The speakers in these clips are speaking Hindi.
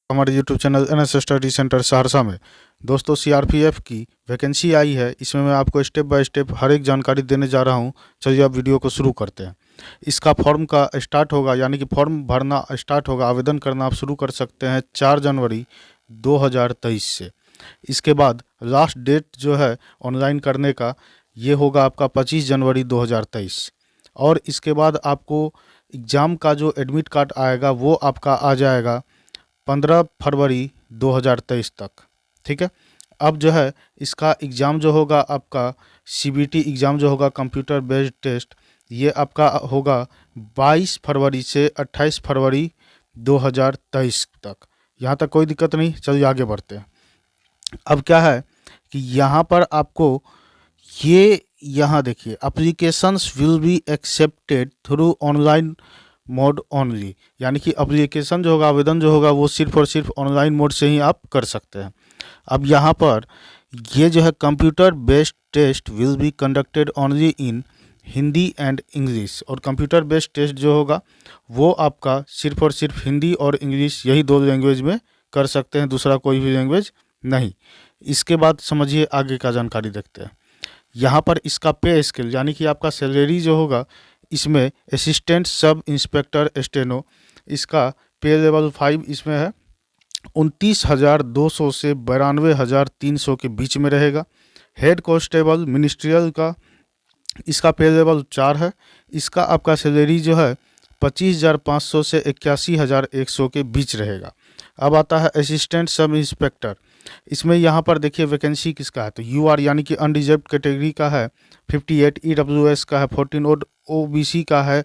हमारे YouTube channel NS study centre Saharsa में दोस्तों CRPF की वैकेंसी आई है। इसमें मैं आपको स्टेप बाय स्टेप हर एक जानकारी देने जा रहा हूं। चलिए आप वीडियो को शुरू करते हैं। इसका फॉर्म का स्टार्ट होगा, यानी कि फॉर्म भरना स्टार्ट होगा, आवेदन करना आप शुरू कर सकते हैं 4 जनवरी 2023 से। इसके बाद लास्ट डेट जो है ऑनलाइन करने का ये होगा आपका 25 जनवरी 2023। और इसके बाद आपको एग्ज़ाम का जो एडमिट कार्ड आएगा वो आपका आ जाएगा 15 फरवरी 2023 तक। ठीक है, अब जो है इसका एग्ज़ाम जो होगा आपका CBT एग्ज़ाम जो होगा कंप्यूटर बेस्ड टेस्ट, ये आपका होगा 22 फरवरी से 28 फरवरी 2023 तक। यहाँ तक कोई दिक्कत नहीं। चलिए आगे बढ़ते हैं। अब क्या है कि यहाँ पर आपको ये यहाँ देखिए, applications will be accepted through online mode only, यानी कि एप्लीकेशन जो होगा, आवेदन जो होगा वो सिर्फ और सिर्फ ऑनलाइन मोड से ही आप कर सकते हैं। अब यहाँ पर ये जो है computer based test will be conducted only in Hindi and English, और कंप्यूटर बेस्ड टेस्ट जो होगा वो आपका सिर्फ और सिर्फ हिंदी और इंग्लिश, यही 2 लैंग्वेज में कर सकते हैं, दूसरा कोई भी लैंग्वेज नहीं। इसके बाद समझिए आगे का जानकारी देखते हैं। यहाँ पर इसका पे स्केल, यानी कि आपका सैलरी जो होगा इसमें असिस्टेंट सब इंस्पेक्टर स्टेनो, इसका पे लेवल 5 इसमें है 29,200 से 92,300 के बीच में रहेगा। हेड कांस्टेबल मिनिस्ट्रियल का इसका पे लेवल 4 है। इसका आपका सैलरी जो है 25,500 से 81,100 के बीच रहेगा। अब आता है असिस्टेंट सब इंस्पेक्टर। इसमें यहाँ पर देखिए वैकेंसी किसका है, तो UR यानी कि अनरिजर्व कैटेगरी का है 58, EWS का है 14, OBC का है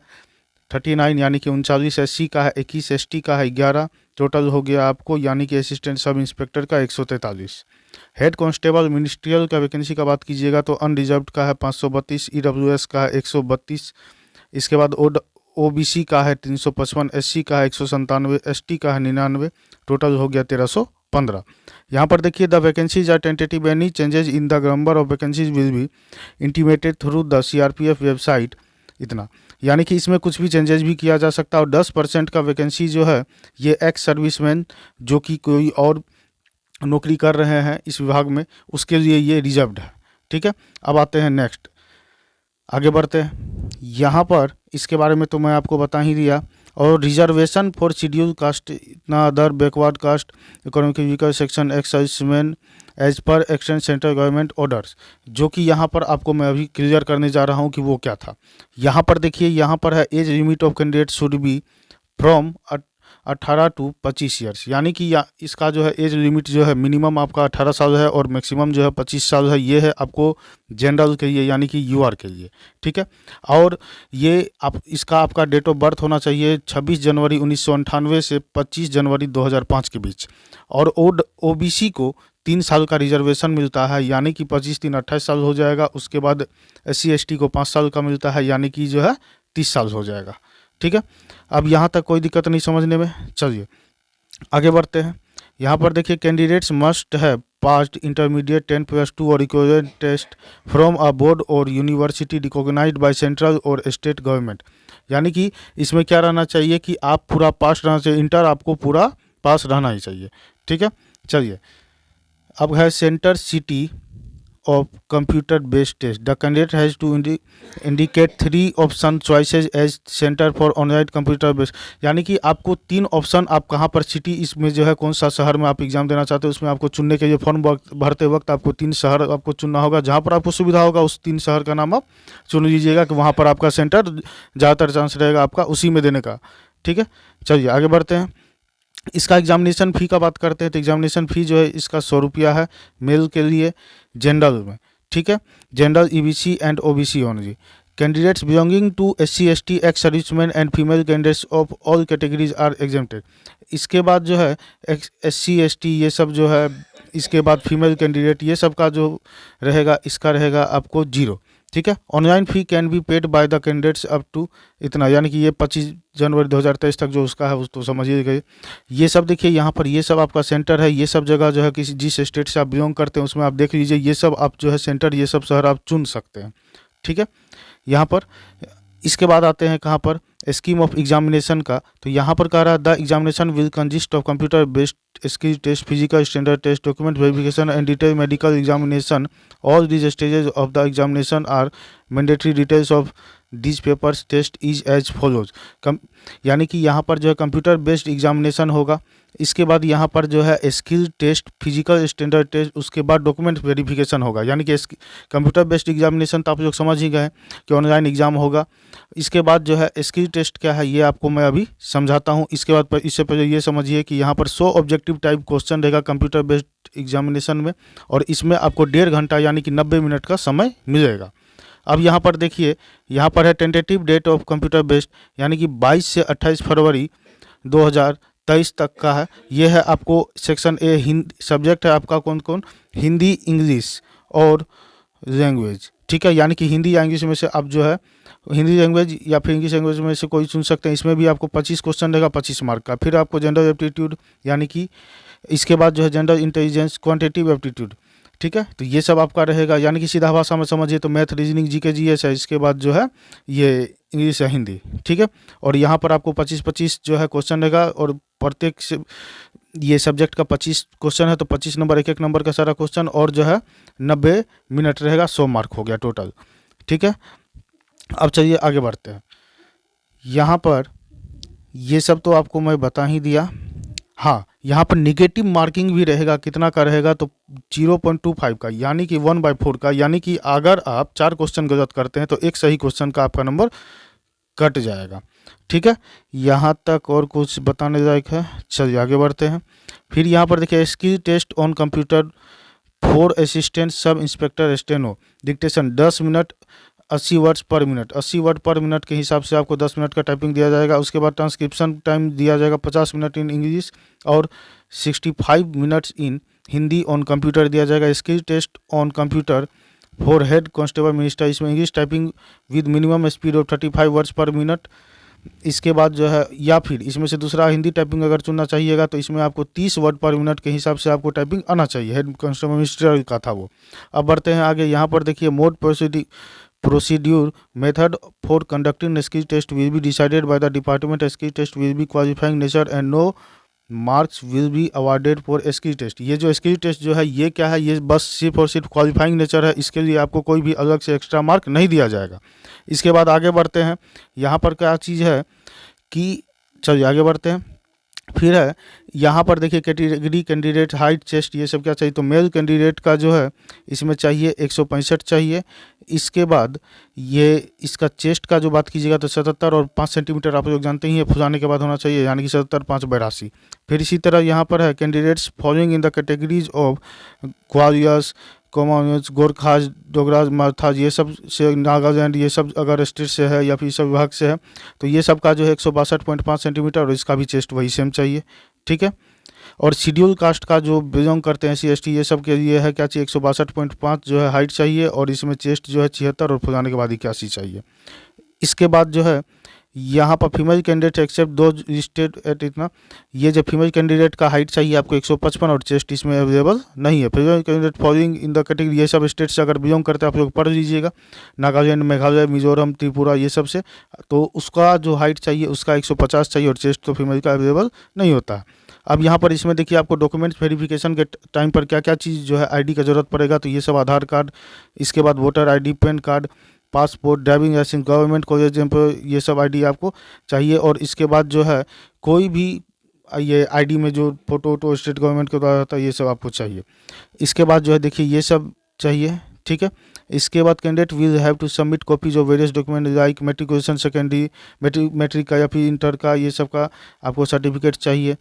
39 यानी कि 39, SC का है 21, ST का है 11, टोटल हो गया आपको यानी कि असिस्टेंट सब इंस्पेक्टर का 143। हेड कांस्टेबल मिनिस्ट्रियल का वैकेंसी का बात कीजिएगा तो अनरिजर्व का है 532, EWS का है 132, इसके बाद OBC का है 355, SC का है 197, ST का है 99, टोटल हो गया 1315। यहाँ पर देखिए the vacancies are tentative, any changes in the number of vacancies will be intimated through the CRPF website. इतना यानी कि इसमें कुछ भी चेंजेस भी किया जा सकता है। और 10% का वैकेंसी जो है ये एक्स सर्विसमैन जो कि कोई और नौकरी कर रहे हैं इस विभाग में, उसके लिए ये रिजर्व्ड है। ठीक है, अब आते हैं नेक्स्ट, आगे बढ़ते हैं। यहाँ पर इसके बारे में तो मैं आपको बता ही दिया। और रिजर्वेशन फॉर शेड्यूल कास्ट, इतना other backward caste, economic weaker section ex serviceman as per extend central government orders, जो कि यहाँ पर आपको मैं अभी क्लियर करने जा रहा हूँ कि वो क्या था। यहाँ पर देखिए, यहाँ पर है age limit of candidate should be from 18 to 25 years, यानी कि इसका जो है एज लिमिट जो है मिनिमम आपका 18 साल है और मैक्सिमम जो है 25 साल है। ये है आपको जनरल के लिए यानी कि UR के लिए। ठीक है, और ये इसका आपका डेट ऑफ बर्थ होना चाहिए 26 जनवरी 1998 से 25 जनवरी 2005 के बीच। और OBC को 3 साल का रिजर्वेशन मिलता है, यानी कि 25 3 28 साल हो जाएगा। उसके बाद SC ST को 5 साल का मिलता है, यानी कि जो है 30 साल हो जाएगा। ठीक है, अब यहाँ तक कोई दिक्कत नहीं समझने में। चलिए आगे बढ़ते हैं। यहाँ पर देखिए candidates must have passed intermediate 10+2 और equivalent test from a board और यूनिवर्सिटी रिकॉग्नाइज्ड बाय सेंट्रल और स्टेट गवर्नमेंट, यानी कि इसमें क्या रहना चाहिए कि आप पूरा पास रहना चाहिए, इंटर आपको पूरा पास रहना ही चाहिए। ठीक है, चलिए अब है centre city of computer based test. The candidate has to indicate 3 option choices as center for online computer based, यानी कि आपको 3 ऑप्शन, आप कहाँ पर सिटी, इसमें जो है कौन सा शहर में आप एग्जाम देना चाहते हो, उसमें आपको चुनने के लिए फॉर्म भरते वक्त आपको 3 शहर आपको चुनना होगा। जहाँ पर आपको सुविधा होगा उस 3 शहर का नाम आप चुन लीजिएगा कि वहाँ पर आपका सेंटर ज़्यादातर चांस रहेगा आपका उसी में देने का। ठीक है, चलिए आगे बढ़ते हैं। इसका एग्जामिनेशन फ़ी का बात करते हैं तो एग्जामिनेशन फ़ी जो है इसका 100 रुपया है मेल के लिए, जनरल में। ठीक है, general EBC and OBC only. Candidates belonging to SC ST ex serviceman and female candidates of all categories are exempted. इसके बाद जो है SC ST ये सब जो है, इसके बाद फीमेल कैंडिडेट ये सब का जो रहेगा इसका रहेगा आपको 0। ठीक है, online fee can be paid by the candidates up to इतना, यानी कि ये 25 जनवरी 2023 तक जो उसका है उस तो समझिए। ये सब देखिए यहाँ पर ये सब आपका सेंटर है। ये सब जगह जो है किसी जिस स्टेट से आप बिलोंग करते हैं उसमें आप देख लीजिए, ये सब आप जो है सेंटर, ये सब शहर आप चुन सकते हैं। ठीक है, यहाँ पर इसके बाद आते हैं कहाँ पर, स्कीम ऑफ एग्जामिनेशन का। तो यहाँ पर कह रहा है the examination will consist of computer based skill test, physical standard test, document verification and detail medical examination. All these stages of the examination are mandatory. Details of this papers test is as follows. यानी कि यहाँ पर जो है कंप्यूटर बेस्ड एग्जामिनेशन होगा, इसके बाद यहाँ पर जो है skill test, physical standard test, उसके बाद डॉक्यूमेंट वेरिफिकेशन होगा। यानी कि कंप्यूटर बेस्ड एग्जामिनेशन तो आप लोग समझ ही गए कि ऑनलाइन एग्जाम होगा। इसके बाद जो है स्किल टेस्ट क्या है ये आपको मैं अभी समझाता हूँ। इसके बाद इससे पहले ये समझिए कि यहाँ पर 100 ऑब्जेक्टिव टाइप क्वेश्चन रहेगा कंप्यूटर बेस्ड एग्जामिनेशन में, और इसमें आपको 1.5 घंटा यानी कि 90 मिनट का समय मिलेगा। अब यहाँ पर देखिए, यहाँ पर है tentative date of computer based, यानी कि 22 से 28 फरवरी 2023 तक का है। ये है आपको सेक्शन ए। हिंदी सब्जेक्ट है आपका कौन कौन, हिंदी, इंग्लिश और लैंग्वेज, ठीक है। यानी कि हिंदी या इंग्लिश में से आप जो है हिंदी लैंग्वेज या फिर इंग्लिश लैंग्वेज में से कोई चुन सकते हैं। इसमें भी आपको 25 क्वेश्चन रहेगा 25 मार्क का। फिर आपको जनरल एप्टीट्यूड, यानी कि इसके बाद जो है जनरल इंटेलिजेंस, क्वांटिटेटिव एप्टीट्यूड, ठीक है। तो ये सब आपका रहेगा, यानी कि सीधा भाषा में समझिए तो मैथ, रीजनिंग, जीके, जीएस है। इसके बाद जो है ये इंग्लिश है, हिंदी, ठीक है। और यहाँ पर आपको 25-25 जो है क्वेश्चन रहेगा, और प्रत्येक से ये सब्जेक्ट का 25 क्वेश्चन है तो 25 नंबर, एक नंबर का सारा क्वेश्चन, और जो है 90 मिनट रहेगा, 100 मार्क हो गया टोटल, ठीक है। अब चलिए आगे बढ़ते हैं। यहाँ पर ये सब तो आपको मैं बता ही दिया। हाँ, यहाँ पर निगेटिव मार्किंग भी रहेगा। कितना का रहेगा तो 0.25 का, यानी कि 1/4 का। यानी कि अगर आप 4 क्वेश्चन गलत करते हैं तो एक सही क्वेश्चन का आपका नंबर कट जाएगा, ठीक है। यहाँ तक और कुछ बताने लायक है? चलिए आगे बढ़ते हैं। फिर यहाँ पर देखिए skill test on computer for assistant sub inspector steno dictation 10 minute 80 words per minute. 80 word per minute के हिसाब से आपको 10 मिनट का टाइपिंग दिया जाएगा। उसके बाद ट्रांसक्रिप्शन टाइम दिया जाएगा 50 मिनट इन इंग्लिश और 65 minutes in Hindi on computer दिया जाएगा। Skill test on computer for head constable minister, इसमें English typing with minimum speed of 35 words per minute. इसके बाद जो है, या फिर इसमें से दूसरा हिंदी टाइपिंग अगर चुनना चाहिएगा तो इसमें आपको 30 वर्ड पर मिनट के हिसाब से आपको टाइपिंग आना चाहिए। हेड कांस्टेबल मिनिस्टर का था वो। अब बढ़ते हैं आगे। यहाँ पर देखिए mode procedure method for conducting skill test will be decided by the department. Skill test will be qualifying nature and no marks will be awarded for skill test। ये जो skill test जो है ये क्या है, ये बस सिर्फ और सिर्फ क्वालिफाइंग नेचर है। इसके लिए आपको कोई भी अलग से एक्स्ट्रा मार्क नहीं दिया जाएगा। इसके बाद आगे बढ़ते हैं। यहाँ पर क्या चीज़ है कि चलिए आगे बढ़ते हैं। फिर है यहाँ पर देखिए कैटेगरी, कैंडिडेट, हाइट, चेस्ट, ये सब क्या चाहिए तो मेल कैंडिडेट का जो है इसमें चाहिए 165 चाहिए। इसके बाद ये इसका चेस्ट का जो बात कीजिएगा तो 77 और 5 सेंटीमीटर आप लोग जानते ही है फुलाने के बाद होना चाहिए, यानी कि 77, 5, 82। फिर इसी तरह यहाँ पर है candidates following in the categories of Gwaliors, Commonwealth, Gorkhas, Dogras, Marathas, ये सब से नागालैंड, ये सब अगर स्टेट से है या फिर सब विभाग से है तो ये सब का जो है 162.5 सेंटीमीटर और इसका भी चेस्ट वही सेम चाहिए, ठीक है। और शेड्यूल कास्ट का जो बिलोंग करते हैं SC ST ये सब के लिए है क्या चाहिए 162.5 जो है हाइट चाहिए, और इसमें चेस्ट जो है 76 और फुलाने के बाद 81 चाहिए। इसके बाद जो है यहाँ पर फीमेल कैंडिडेट एक्सेप्ट दो लिस्टेड एट इतना, ये जो फीमेल कैंडिडेट का हाइट चाहिए आपको 155 और चेस्ट इसमें अवेलेबल नहीं है। Female candidate following in the category, ये सब स्टेट से अगर बिलोंग करते हैं आप लोग पढ़ लीजिएगा, नागालैंड, मेघालय, मिजोरम, त्रिपुरा, ये सब से, तो उसका जो हाइट चाहिए उसका 150 चाहिए और चेस्ट तो फीमेल का अवेलेबल नहीं होता है। अब यहाँ पर इसमें देखिए आपको डॉक्यूमेंट्स वेरिफिकेशन के टाइम पर क्या क्या चीज़ जो है ID का ज़रूरत पड़ेगा, तो ये सब आधार कार्ड, इसके बाद voter ID, PAN card, passport, driving licence, government college ये सब ID आपको चाहिए। और इसके बाद जो है कोई भी ये ID में जो फोटो स्टेट गवर्नमेंट के द्वारा होता है ये सब आपको चाहिए। इसके बाद जो है देखिए ये सब चाहिए, ठीक है। इसके बाद candidate will have to submit copies of various document like matriculation, secondary matric का या फिर इंटर का, ये सब का आपको सर्टिफिकेट चाहिए,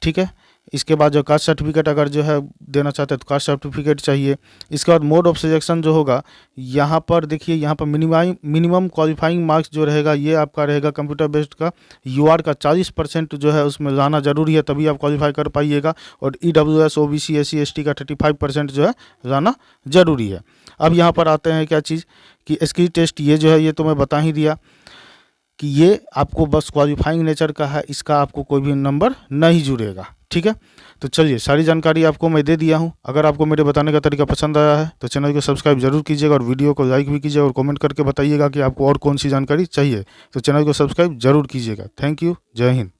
ठीक है। इसके बाद जो कास्ट सर्टिफिकेट अगर जो है देना चाहते हैं तो कास्ट सर्टिफिकेट चाहिए। इसके बाद मोड ऑफ सिलेक्शन जो होगा यहाँ पर देखिए, यहाँ पर मिनिमम क्वालिफाइंग मार्क्स जो रहेगा ये आपका रहेगा कंप्यूटर बेस्ड का UR का 40% जो है उसमें लाना जरूरी है, तभी आप क्वालिफाई कर पाइएगा। और EWS OBC SC ST का 35% जो है लाना जरूरी है। अब यहाँ पर आते हैं क्या चीज़ कि स्किल टेस्ट ये जो है ये तो मैं बता ही दिया कि ये आपको बस क्वालिफाइंग नेचर का है, इसका आपको कोई भी नंबर नहीं जुड़ेगा, ठीक है, तो चलिए सारी जानकारी आपको मैं दे दिया हूँ। अगर आपको मेरे बताने का तरीका पसंद आया है तो चैनल को सब्सक्राइब जरूर कीजिएगा और वीडियो को लाइक भी कीजिएगा और कमेंट करके बताइएगा कि आपको और कौन सी जानकारी चाहिए। तो चैनल को सब्सक्राइब जरूर कीजिएगा। थैंक यू, जय हिंद।